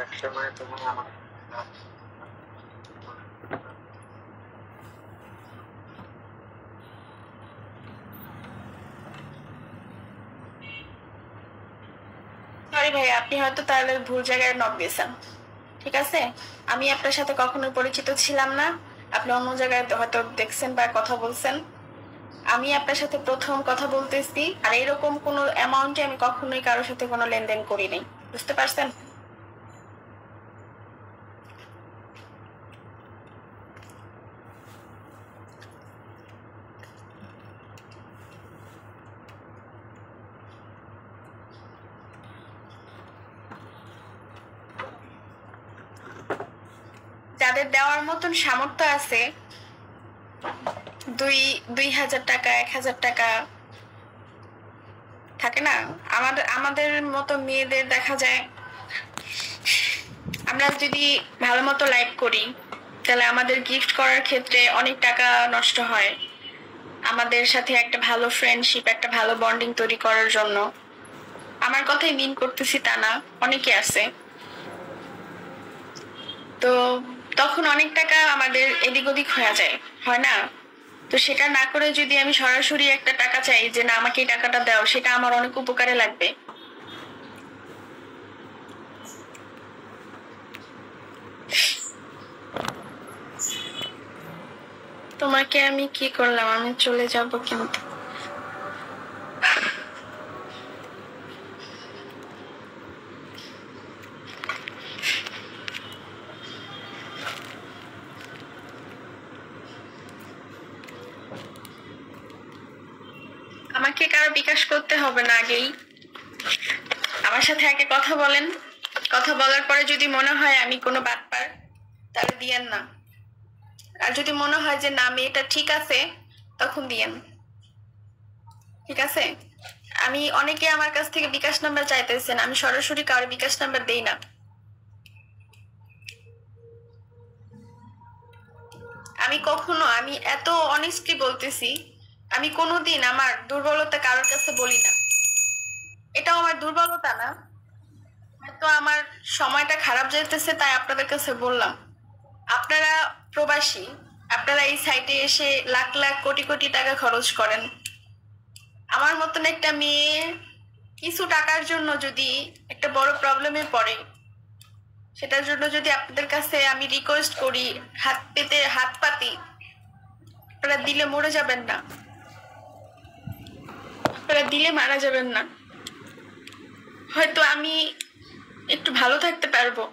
একসময় তুমি আমার সরি ভাই, আপনি হয়তো তাহলে ভুল জায়গায় নক দিয়েছেন। ঠিক আছে, আমি আপনার সাথে কখনো পরিচিত ছিলাম না। আপনি অন্য জায়গায় হয়তো দেখছেন বা কথা বলছেন। আমি আপনার সাথে প্রথম কথা বলতেছি, আর এরকম কোনো অ্যামাউন্টে আমি কখনোই কারোর সাথে কোনো লেনদেন করি নাই। বুঝতে পারছেন? যাদের দেওয়ার মতন সামর্থ্য আছে, 2,000 টাকা, 1,000 টাকা থাকে না, আমাদের আমাদের মতো মেয়েদের দেখা যায়, আমরা যদি ভালো মতো লাইভ করি তাহলে আমাদের গিফট করার ক্ষেত্রে অনেক টাকা নষ্ট হয়। আমাদের সাথে একটা ভালো ফ্রেন্ডশিপ, একটা ভালো বন্ডিং তৈরি করার জন্য, আমার কথাই মিন করতেছি তা না, অনেকে আছে, তো তখন অনেক টাকা আমাদের এদিক ওদিক হয়ে যায়, হয় না? তো সেটা না করে যদি আমি সরাসরি একটা টাকা চাই যে না আমাকে এই টাকাটা দাও, সেটা আমার অনেক উপকারে লাগবে। তোমাকে আমি কি করলাম? আমি চলে যাব কিন্তু। আমাকে কারো বিকাশ করতে হবে না, আগেই আমার সাথে আগে কথা বলেন। কথা বলার পরে যদি মনে হয় আমি কোনো বাটপার, তাহলে দিয়েন না। আর যদি মনে হয় যে না মেয়েটা ঠিক আছে, তখন দিয়েন। ঠিক আছে? আমি অনেকে আমার কাছ থেকে বিকাশ নাম্বার চাইতেছেন, আমি সরাসরি কারো বিকাশ নাম্বার দেই না। আমি এত অনেস্টলি বলতেছি, আমি কোনোদিন আমার দুর্বলতা কারোর কাছে বলি না। এটাও আমার দুর্বলতা না, হয়তো আমার সময়টা খারাপ যাইতেছে তাই আপনাদের কাছে বললাম। আপনারা প্রবাসী, আপনারা এই সাইটে এসে লাখ লাখ কোটি কোটি টাকা খরচ করেন। আমার মতন একটা মেয়ে কিছু টাকার জন্য যদি একটা বড় প্রবলেমে পড়ে, সেটার জন্য যদি আপনাদের কাছে আমি রিকোয়েস্ট করি, হাত পেতে হাত পাতি, আপনারা দিলে মরে যাবেন না, আপনারা দিলে মারা যাবেন না। হয়তো আমি একটু ভালো থাকতে পারবো,